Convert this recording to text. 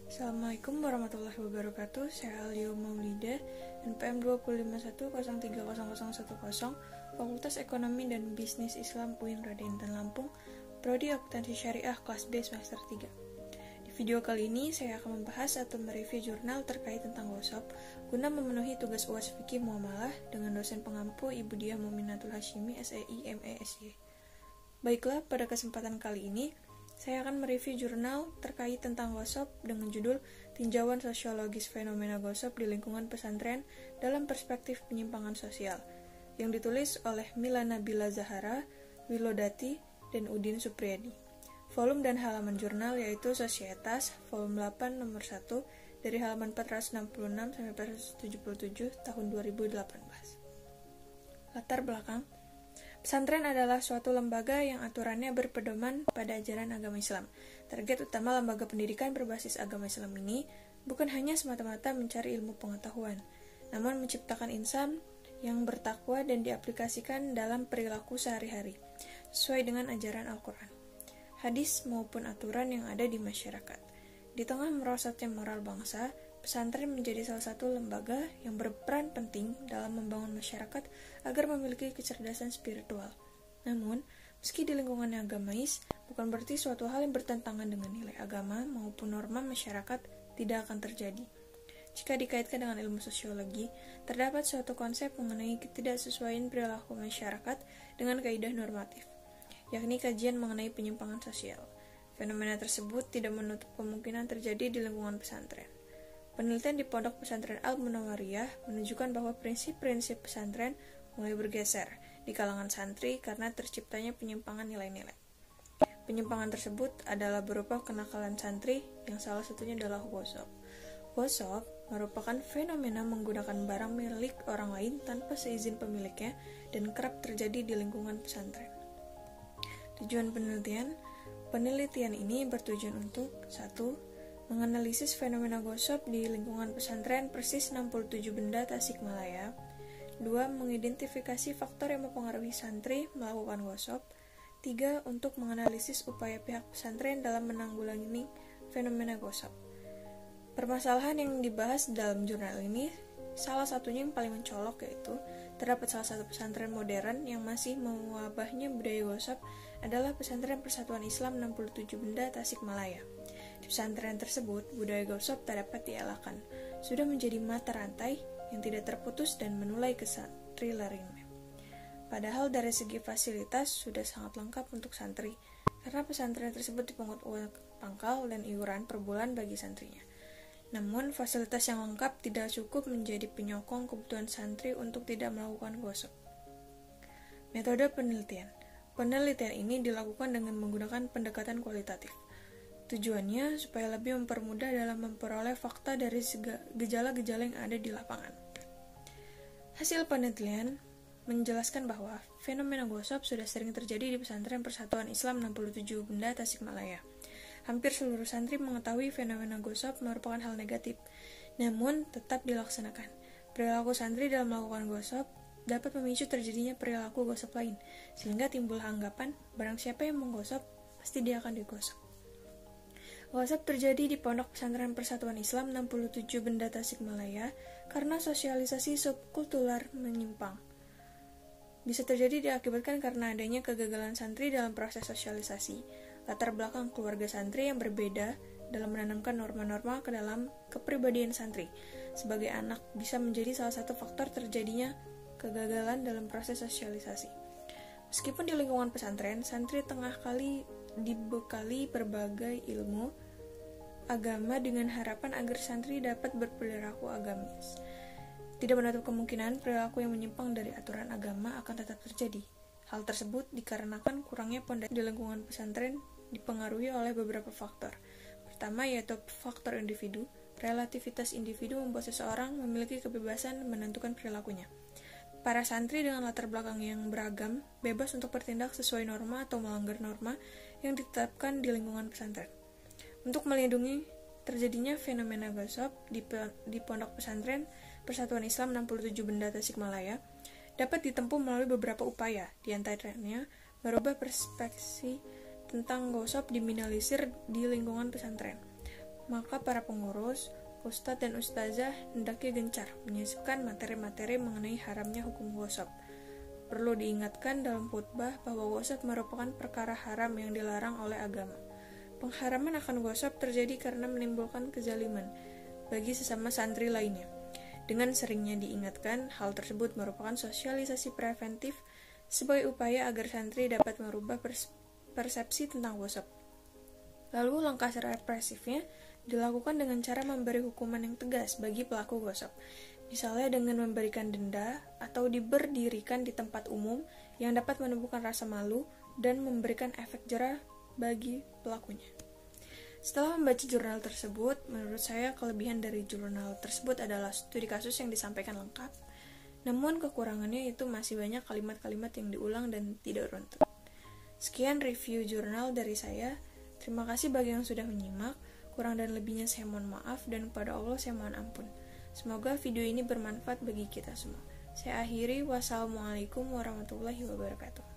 Assalamualaikum warahmatullahi wabarakatuh. Saya Alio Maulida, NPM 251130010, Fakultas Ekonomi dan Bisnis Islam UIN Raden Lampung, Prodi Akuntansi Syariah kelas B semester 3. Di video kali ini saya akan membahas atau mereview jurnal terkait tentang WhatsApp guna memenuhi tugas UAS Fikih Muamalah dengan dosen pengampu Ibu Diah Muminatul Hashimi, SEI, ME, SY. Baiklah, pada kesempatan kali ini saya akan mereview jurnal terkait tentang gosip dengan judul Tinjauan Sosiologis Fenomena Gosip di Lingkungan Pesantren dalam Perspektif Penyimpangan Sosial, yang ditulis oleh Milana Bila Zahara, Wilodati, dan Udin Supriyadi. Volume dan halaman jurnal yaitu Sosietas, volume 8 nomor 1, dari halaman 466 sampai 477 tahun 2018. Latar belakang: pesantren adalah suatu lembaga yang aturannya berpedoman pada ajaran agama Islam. Target utama lembaga pendidikan berbasis agama Islam ini bukan hanya semata-mata mencari ilmu pengetahuan, namun menciptakan insan yang bertakwa dan diaplikasikan dalam perilaku sehari-hari, sesuai dengan ajaran Al-Quran, hadis maupun aturan yang ada di masyarakat. Di tengah merosotnya moral bangsa, pesantren menjadi salah satu lembaga yang berperan penting dalam membangun masyarakat agar memiliki kecerdasan spiritual. Namun, meski di lingkungan agamais, bukan berarti suatu hal yang bertentangan dengan nilai agama maupun norma masyarakat tidak akan terjadi. Jika dikaitkan dengan ilmu sosiologi, terdapat suatu konsep mengenai ketidaksesuaian perilaku masyarakat dengan kaidah normatif, yakni kajian mengenai penyimpangan sosial. Fenomena tersebut tidak menutup kemungkinan terjadi di lingkungan pesantren. Penelitian di Pondok Pesantren Al-Munawwariyah menunjukkan bahwa prinsip-prinsip pesantren mulai bergeser di kalangan santri karena terciptanya penyimpangan nilai-nilai. Penyimpangan tersebut adalah berupa kenakalan santri yang salah satunya adalah WhatsApp. WhatsApp merupakan fenomena menggunakan barang milik orang lain tanpa seizin pemiliknya dan kerap terjadi di lingkungan pesantren. Tujuan penelitian ini bertujuan untuk 1. Menganalisis fenomena gosip di lingkungan pesantren Persis 67 Benda Tasikmalaya. 2. Mengidentifikasi faktor yang mempengaruhi santri melakukan gosip. 3. Untuk menganalisis upaya pihak pesantren dalam menanggulangi fenomena gosip. Permasalahan yang dibahas dalam jurnal ini, salah satunya yang paling mencolok yaitu terdapat salah satu pesantren modern yang masih mewabahnya budaya gosip adalah Pesantren Persatuan Islam 67 Benda Tasikmalaya. Di pesantren tersebut, budaya gosip tak dapat dielakkan, sudah menjadi mata rantai yang tidak terputus dan menulai ke santri lainnya. Padahal dari segi fasilitas sudah sangat lengkap untuk santri, karena pesantren tersebut dipungut uang pangkal dan iuran per bulan bagi santrinya. Namun, fasilitas yang lengkap tidak cukup menjadi penyokong kebutuhan santri untuk tidak melakukan gosip. Metode penelitian. Penelitian ini dilakukan dengan menggunakan pendekatan kualitatif. Tujuannya supaya lebih mempermudah dalam memperoleh fakta dari gejala-gejala yang ada di lapangan. Hasil penelitian menjelaskan bahwa fenomena gosip sudah sering terjadi di Pesantren Persatuan Islam 67 Benda Tasikmalaya. Hampir seluruh santri mengetahui fenomena gosip merupakan hal negatif, namun tetap dilaksanakan. Perilaku santri dalam melakukan gosip dapat memicu terjadinya perilaku gosip lain, sehingga timbul anggapan barang siapa yang menggosip, pasti dia akan digosip. Gosip terjadi di Pondok Pesantren Persatuan Islam 67 Benda Tasikmalaya karena sosialisasi subkultural menyimpang. Bisa terjadi diakibatkan karena adanya kegagalan santri dalam proses sosialisasi, latar belakang keluarga santri yang berbeda dalam menanamkan norma-norma ke dalam kepribadian santri. Sebagai anak bisa menjadi salah satu faktor terjadinya kegagalan dalam proses sosialisasi. Meskipun di lingkungan pesantren, santri tengah kali dibekali berbagai ilmu agama dengan harapan agar santri dapat berperilaku agamis. Tidak menutup kemungkinan perilaku yang menyimpang dari aturan agama akan tetap terjadi. Hal tersebut dikarenakan kurangnya pondasi di lingkungan pesantren dipengaruhi oleh beberapa faktor. Pertama yaitu faktor individu. Relativitas individu membuat seseorang memiliki kebebasan menentukan perilakunya. Para santri dengan latar belakang yang beragam bebas untuk bertindak sesuai norma atau melanggar norma yang ditetapkan di lingkungan pesantren. Untuk melindungi terjadinya fenomena gosip di Pondok Pesantren Persatuan Islam 67 Benda Tasikmalaya dapat ditempuh melalui beberapa upaya, di antaranya merubah perspektif tentang gosip diminimalisir di lingkungan pesantren. maka para pengurus, ustadz dan ustazah hendaknya gencar menyisipkan materi-materi mengenai haramnya hukum gosip. Perlu diingatkan dalam khutbah bahwa gosip merupakan perkara haram yang dilarang oleh agama. Pengharaman akan gosip terjadi karena menimbulkan kezaliman bagi sesama santri lainnya. Dengan seringnya diingatkan, hal tersebut merupakan sosialisasi preventif sebagai upaya agar santri dapat merubah persepsi tentang gosip. Lalu langkah represifnya dilakukan dengan cara memberi hukuman yang tegas bagi pelaku gosip, misalnya dengan memberikan denda atau diberdirikan di tempat umum yang dapat menumbuhkan rasa malu dan memberikan efek jerah bagi pelakunya. Setelah membaca jurnal tersebut, menurut saya kelebihan dari jurnal tersebut adalah studi kasus yang disampaikan lengkap, namun kekurangannya itu masih banyak kalimat-kalimat yang diulang dan tidak runtut. Sekian review jurnal dari saya. Terima kasih bagi yang sudah menyimak. Kurang dan lebihnya saya mohon maaf, dan kepada Allah saya mohon ampun. Semoga video ini bermanfaat bagi kita semua. Saya akhiri, wassalamualaikum warahmatullahi wabarakatuh.